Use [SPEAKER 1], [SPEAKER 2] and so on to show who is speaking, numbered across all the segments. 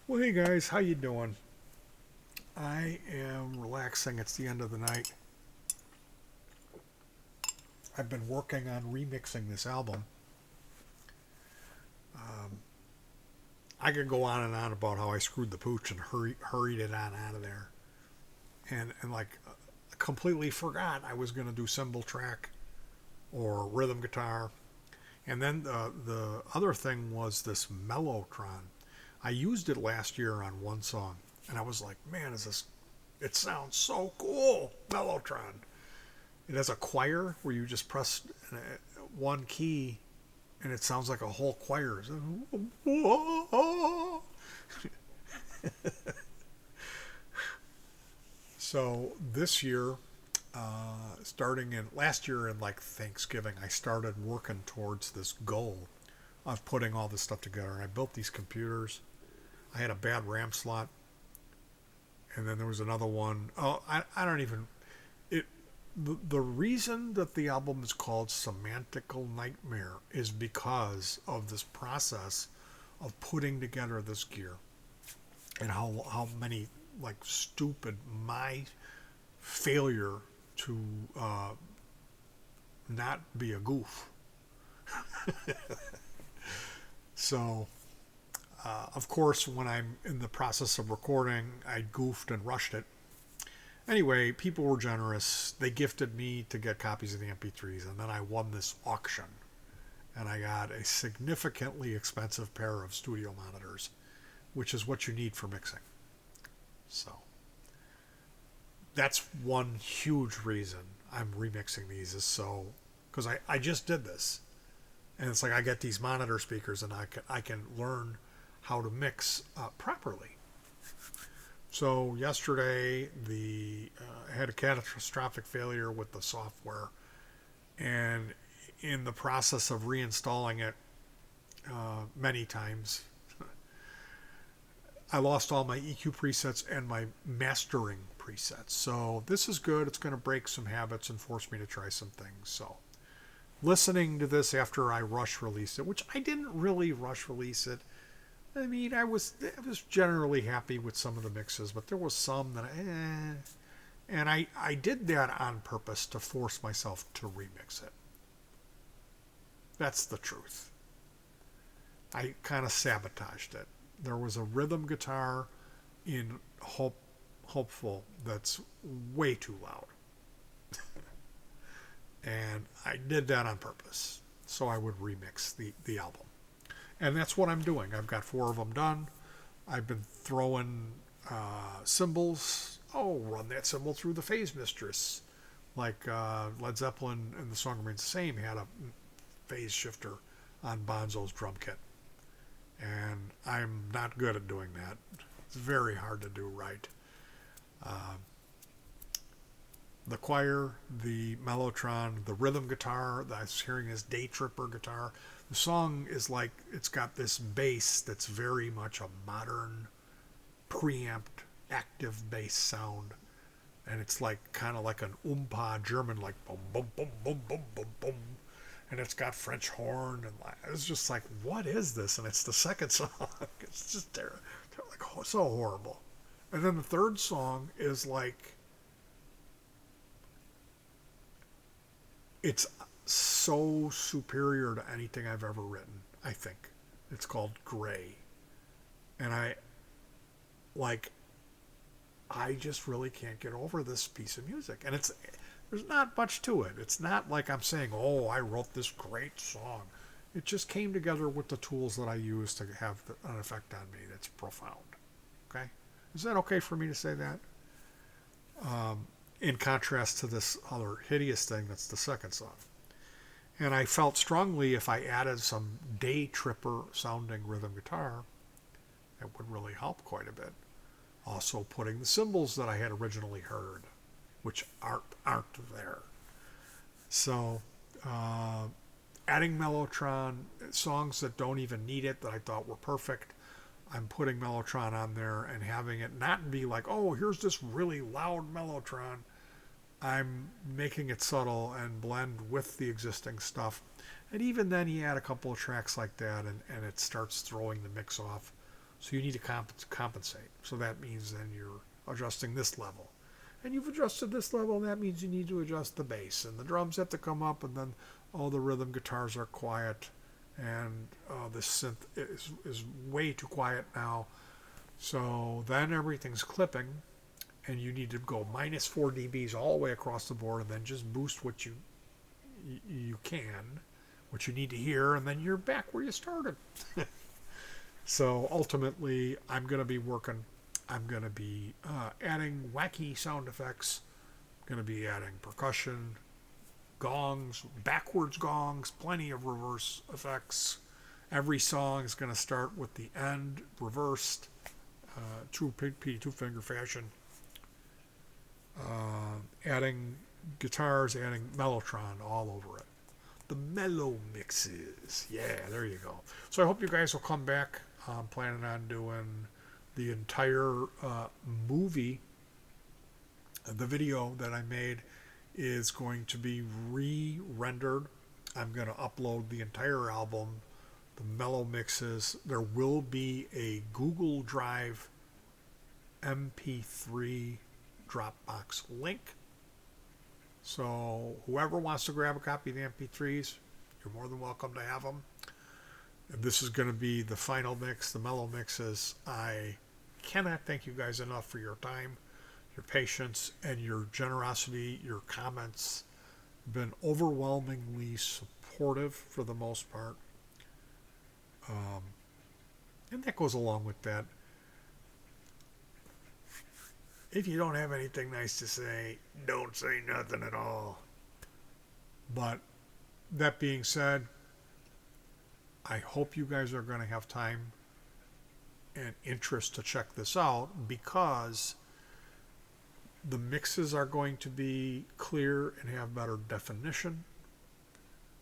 [SPEAKER 1] Well, hey guys, how you doing? I am relaxing. It's the end of the night. I've been working on remixing this album. Um, I could go on and on about how I screwed the pooch and hurried it on out of there, and like completely forgot I was going to do cymbal track or rhythm guitar. And then the other thing was this mellotron. I used it last year on one song, and I was like, man, is this? It sounds so cool, mellotron. It has a choir where you just press one key and it sounds like a whole choir. So this year, starting in last year in like Thanksgiving, I started working towards this goal of putting all this stuff together. And I built these computers. I had a bad RAM slot, and then there was another one. Oh, I don't even. It the reason that the album is called Semantical Nightmare is because of this process of putting together this gear and how many like stupid my failure to not be a goof. So of course when I'm in the process of recording I goofed and rushed it. Anyway, people were generous. They gifted me to get copies of the MP3s, and then I won this auction. And I got a significantly expensive pair of studio monitors, which is what you need for mixing. So that's one huge reason I'm remixing these is so because I just did this, and it's like I get these monitor speakers and I can learn how to mix properly. So yesterday, I had a catastrophic failure with the software, and in the process of reinstalling it many times, I lost all my EQ presets and my mastering presets. So this is good. It's going to break some habits and force me to try some things. So listening to this after I rush released it, which I didn't really rush release it. I mean, I was generally happy with some of the mixes, but there was some that and I did that on purpose to force myself to remix it. That's the truth. I kind of sabotaged it. There was a rhythm guitar in Hopeful that's way too loud. And I did that on purpose so I would remix the album. And that's what I'm doing. I've got four of them done. I've been throwing cymbals. Oh, run that cymbal through the phase mistress. Like Led Zeppelin and the song remains the same had a phase shifter on Bonzo's drum kit. And I'm not good at doing that. It's very hard to do right. Uh, the choir, the mellotron, the rhythm guitar that I was hearing is Day Tripper guitar. The song is like it's got this bass that's very much a modern preamped active bass sound, and it's like kind of like an oompa German like boom boom boom boom boom boom boom, and it's got French horn and it's just like what is this? And it's the second song. It's just terrible, like so horrible. And then the third song is like it's so superior to anything I've ever written. I think it's called Gray, and like I just really can't get over this piece of music. And there's not much to it. It's not like I'm saying, "Oh, I wrote this great song." It just came together with the tools that I use to have an effect on me that's profound. Okay, is that okay for me to say that? In contrast to this other hideous thing that's the second song. And I felt strongly if I added some Day Tripper sounding rhythm guitar, it would really help quite a bit. Also putting the cymbals that I had originally heard, which aren't there. So adding Mellotron, songs that don't even need it that I thought were perfect, I'm putting Mellotron on there and having it not be like, oh, here's this really loud Mellotron. I'm making it subtle and blend with the existing stuff. And even then, you add a couple of tracks like that, and it starts throwing the mix off So you need to compensate. So that means then you're adjusting this level. And you've adjusted this level, and that means you need to adjust the bass. And the drums have to come up, and then all the rhythm guitars are quiet. And the synth is way too quiet now. So then everything's clipping, and you need to go minus 4 dBs all the way across the board, and then just boost what you can, what you need to hear, and then you're back where you started. So ultimately, I'm going to be adding wacky sound effects. I'm going to be adding percussion, gongs, backwards gongs, plenty of reverse effects. Every song is going to start with the end reversed, true two-finger fashion. Adding guitars, adding mellotron all over it. The mellow mixes. Yeah, there you go. So I hope you guys will come back. I'm planning on doing the entire movie. The video that I made is going to be re-rendered. I'm going to upload the entire album, the mellow mixes. There will be a Google Drive MP3 Dropbox link. So whoever wants to grab a copy of the MP3s, you're more than welcome to have them. This is going to be the final mix, the mellow mixes. I cannot thank you guys enough for your time, your patience, and your generosity. Your comments have been overwhelmingly supportive for the most part. And that goes along with that. If you don't have anything nice to say, don't say nothing at all. But that being said, I hope you guys are going to have time and interest to check this out, because the mixes are going to be clear and have better definition.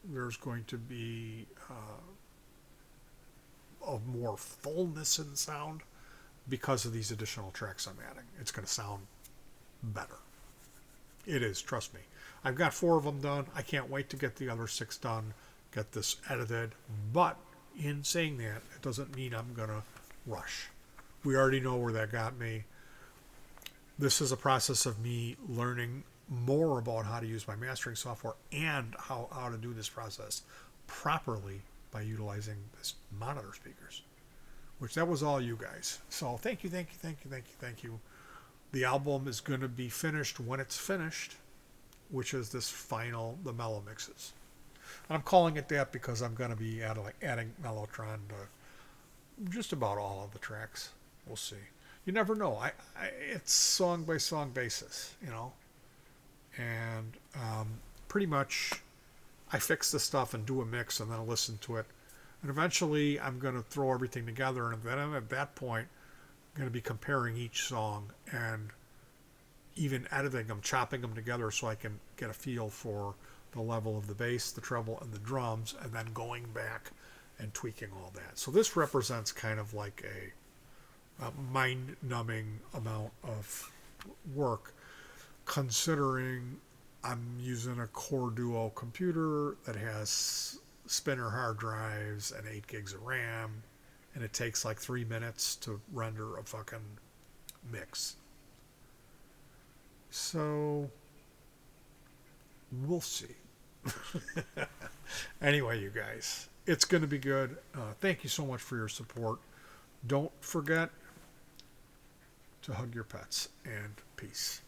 [SPEAKER 1] There's going to be a more fullness in sound because of these additional tracks I'm adding. It's going to sound better. It is, trust me. I've got 4 of them done. I can't wait to get the other 6 done, get this edited. But in saying that, it doesn't mean I'm going to rush. We already know where that got me. This is a process of me learning more about how to use my mastering software and how to do this process properly by utilizing this monitor speakers, which that was all you guys. So thank you. The album is going to be finished when it's finished, which is this final, the mellow mixes. And I'm calling it that because I'm going to be adding mellotron to just about all of the tracks. We'll see. You never know. It's song by song basis, you know. And pretty much I fix the stuff and do a mix and then I listen to it. And eventually I'm going to throw everything together, and then at that point I'm going to be comparing each song and even editing them, chopping them together so I can get a feel for the level of the bass, the treble, and the drums, and then going back and tweaking all that. So this represents kind of like a mind-numbing amount of work, considering I'm using a Core Duo computer that has spinner hard drives and 8 gigs of RAM, and it takes like 3 minutes to render a fucking mix. So we'll see. Anyway, you guys, it's going to be good. Thank you so much for your support. Don't forget to hug your pets, and peace.